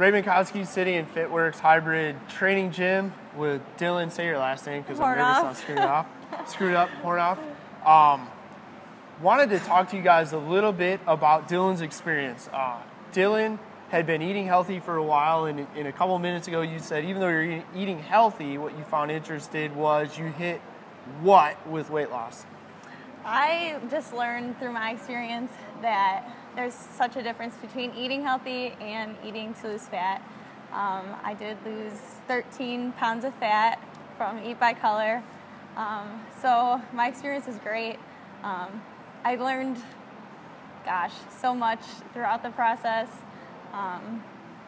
Ray Minkowski sitting in Fitworkz hybrid training gym with Dylan. Say your last name because I'm nervous I'll screw it up. Hornof. Wanted to talk to you guys a little bit about Dylan's experience. Dylan had been eating healthy for a while, and a couple minutes ago you said even though you're eating healthy, what you found interested was you hit what with weight loss? I just learned through my experience that there's such a difference between eating healthy and eating to lose fat. I did lose 13 pounds of fat from Eat by Color, so my experience was great. I learned, so much throughout the process. I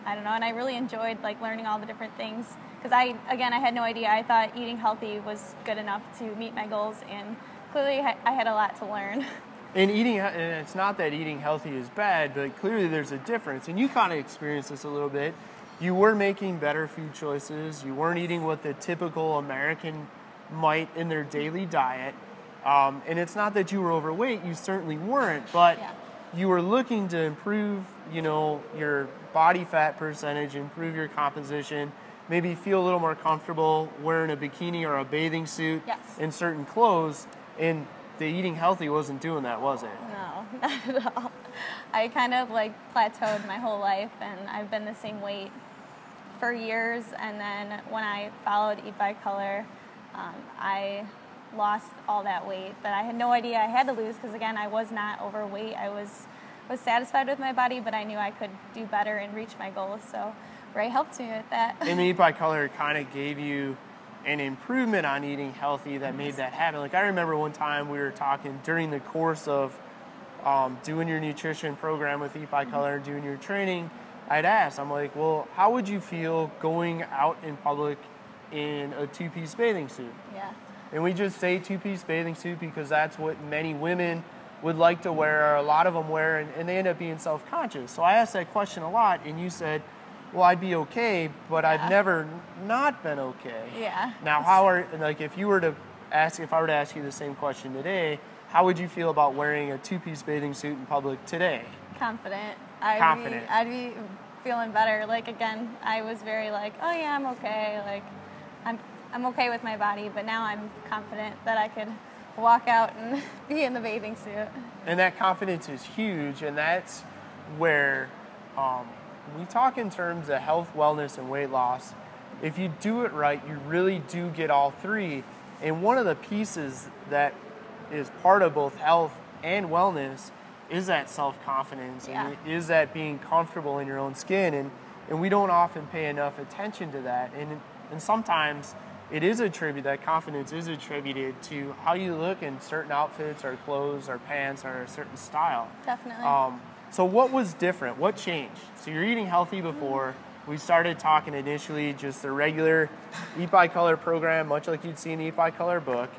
don't know, and I really enjoyed learning all the different things because I had no idea. I thought eating healthy was good enough to meet my goals, and clearly I had a lot to learn. And it's not that eating healthy is bad, but clearly there's a difference. And you kind of experienced this a little bit. You were making better food choices. You weren't eating what the typical American might in their daily diet. And it's not that you were overweight. You certainly weren't, but you were looking to improve, your body fat percentage, improve your composition, maybe feel a little more comfortable wearing a bikini or a bathing suit in certain clothes. And the eating healthy wasn't doing that, was it? No, not at all. I kind of plateaued my whole life, and I've been the same weight for years. And then when I followed Eat by Color, I lost all that weight that I had no idea I had to lose because, again, I was not overweight. I was satisfied with my body, but I knew I could do better and reach my goals. So Ray helped me with that. And the Eat by Color kind of gave you an improvement on eating healthy that made that happen. I remember one time we were talking during the course of doing your nutrition program with Eat by Color, doing your training, I'd asked, I'm like, well, how would you feel going out in public in a two-piece bathing suit? Yeah. And we just say two-piece bathing suit because that's what many women would like to wear, or a lot of them wear, and they end up being self-conscious. So I asked that question a lot, and you said, well, I'd be okay, but I've never not been okay. Yeah. Now, if I were to ask you the same question today, how would you feel about wearing a two-piece bathing suit in public today? Confident. Confident. I'd be feeling better. Again, I was very oh yeah, I'm okay. I'm okay with my body, but now I'm confident that I could walk out and be in the bathing suit. And that confidence is huge, and that's where we talk in terms of health, wellness, and weight loss. If you do it right, you really do get all three. And one of the pieces that is part of both health and wellness is that self-confidence, and it is that being comfortable in your own skin. And we don't often pay enough attention to that. And sometimes that confidence is attributed to how you look in certain outfits or clothes or pants or a certain style. Definitely. So what was different? What changed? So you're eating healthy before. We started talking initially just the regular Eat by Color program, much like you'd see in the Eat by Color book.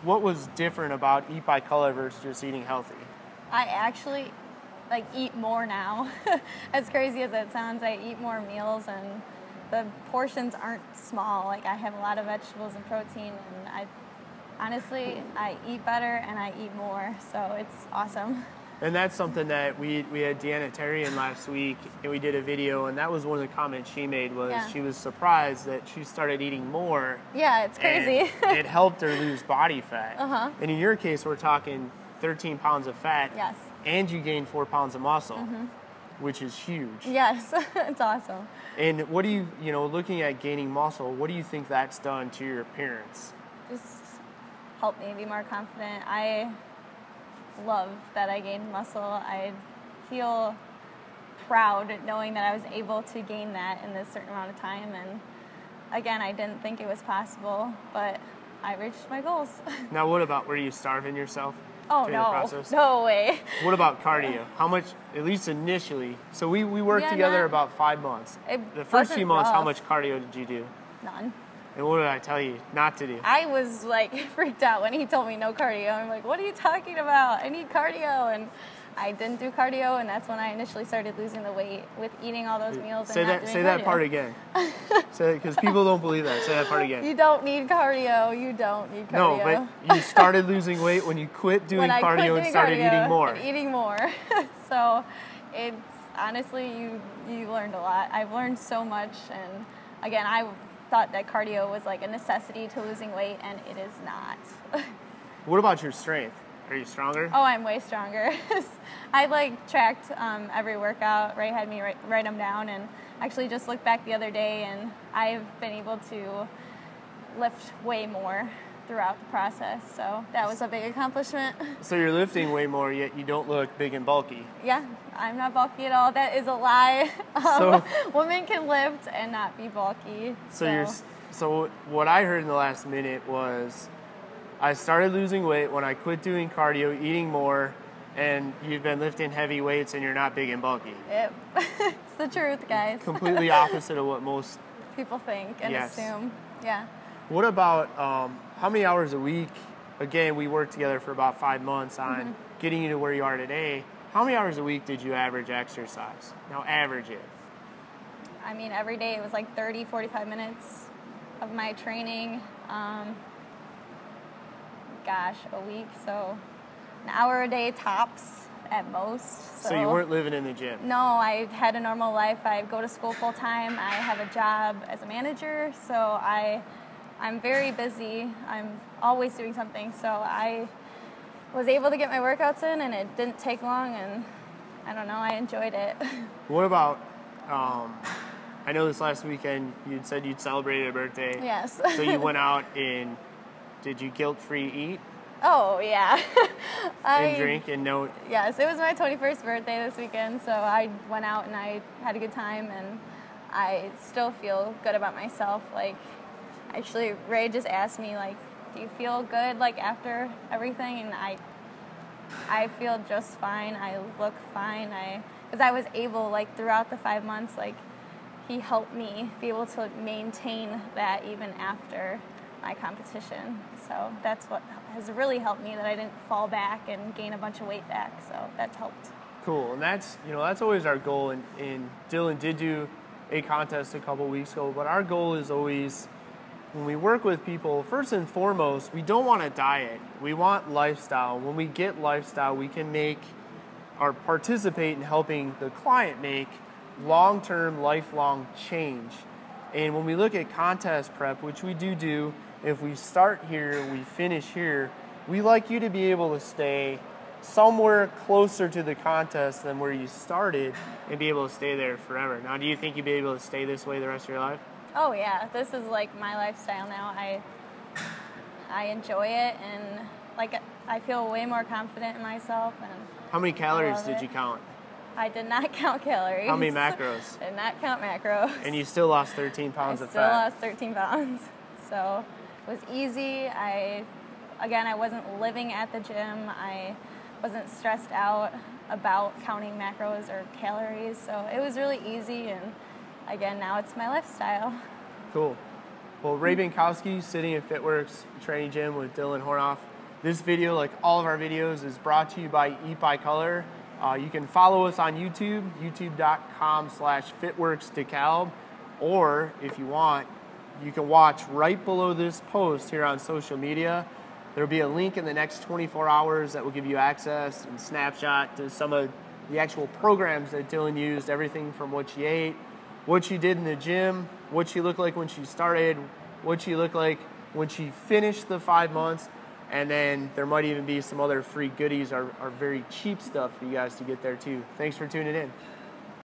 What was different about Eat by Color versus just eating healthy? I actually eat more now. As crazy as that sounds, I eat more meals, and the portions aren't small. I have a lot of vegetables and protein, and I eat better and I eat more, so it's awesome. And that's something that we had Deanna Terry in last week, and we did a video, and that was one of the comments she made was she was surprised that she started eating more. Yeah, it's crazy. It helped her lose body fat. And in your case, we're talking 13 pounds of fat. Yes. And you gained 4 pounds of muscle, which is huge. Yes, it's awesome. And what do you, looking at gaining muscle, what do you think that's done to your appearance? Just helped me be more confident. I love that I gained muscle. I feel proud knowing that I was able to gain that in this certain amount of time. And again, I didn't think it was possible, but I reached my goals. Now, what about, were you starving yourself? Oh, no. No way. What about cardio? How much, at least initially? So we worked together about 5 months. The first few months, how much cardio did you do? None. And what did I tell you not to do? I was freaked out when he told me no cardio. I'm like, what are you talking about? I need cardio. And I didn't do cardio, and that's when I initially started losing the weight with eating all those meals and not doing cardio. Say that part again. Because people don't believe that. Say that part again. You don't need cardio. You don't need cardio. No, but you started losing weight when you quit doing cardio and started eating more. And eating more. So it's honestly, you learned a lot. I've learned so much, and again, I thought that cardio was like a necessity to losing weight, and it is not. What about your strength? Are you stronger? Oh, I'm way stronger. I like tracked every workout. Ray had me write them down, and actually just looked back the other day, and I've been able to lift way more throughout the process. So that was a big accomplishment. So you're lifting way more, yet you don't look big and bulky. Yeah, I'm not bulky at all. That is a lie. Women can lift and not be bulky. So what I heard in the last minute was, I started losing weight when I quit doing cardio, eating more, and you've been lifting heavy weights and you're not big and bulky. Yep. It's the truth, guys. Completely opposite of what most people think and assume. Yeah. What about how many hours a week? Again, we worked together for about 5 months on getting you to where you are today. How many hours a week did you average exercise? Now average it. I mean, every day it was like 30, 45 minutes of my training. A week, so an hour a day tops at most. So you weren't living in the gym? No, I had a normal life. I go to school full time. I have a job as a manager, so I'm very busy. I'm always doing something, so I was able to get my workouts in, and it didn't take long, and I don't know, I enjoyed it. What about, I know this last weekend you'd said you'd celebrated a birthday. Yes. So you went out and did you guilt-free eat? Oh, yeah. And drink and no... Yes, it was my 21st birthday this weekend, so I went out and I had a good time, and I still feel good about myself. Like, actually, Ray just asked me, like, do you feel good, like, after everything? And I feel just fine. I look fine. Because I was able, like, throughout the 5 months, like, he helped me be able to maintain that even after my competition. So that's what has really helped me, that I didn't fall back and gain a bunch of weight back. So that's helped. Cool. And that's always our goal. And Dylan did do a contest a couple weeks ago, but our goal is always, when we work with people, first and foremost, we don't want a diet. We want lifestyle. When we get lifestyle, we can make or participate in helping the client make long-term, lifelong change. And when we look at contest prep, which we do, if we start here, we finish here, we like you to be able to stay somewhere closer to the contest than where you started and be able to stay there forever. Now, do you think you'd be able to stay this way the rest of your life? Oh, yeah. This is like my lifestyle now. I enjoy it, and like I feel way more confident in myself. And how many calories did you count? I did not count calories. How many macros? Did not count macros. And you still lost 13 pounds of fat. I still lost 13 pounds. So it was easy. I wasn't living at the gym. I wasn't stressed out about counting macros or calories. So it was really easy, and again, now it's my lifestyle. Cool. Well, Ray Binkowski, sitting in Fitworkz Training Gym with Dylan Hornof. This video, like all of our videos, is brought to you by Eat by Color. You can follow us on YouTube, youtube.com/FitworksDeKalb, or if you want, you can watch right below this post here on social media. There'll be a link in the next 24 hours that will give you access and snapshot to some of the actual programs that Dylan used, everything from what she ate, what she did in the gym, what she looked like when she started, what she looked like when she finished the 5 months, and then there might even be some other free goodies or very cheap stuff for you guys to get there too. Thanks for tuning in.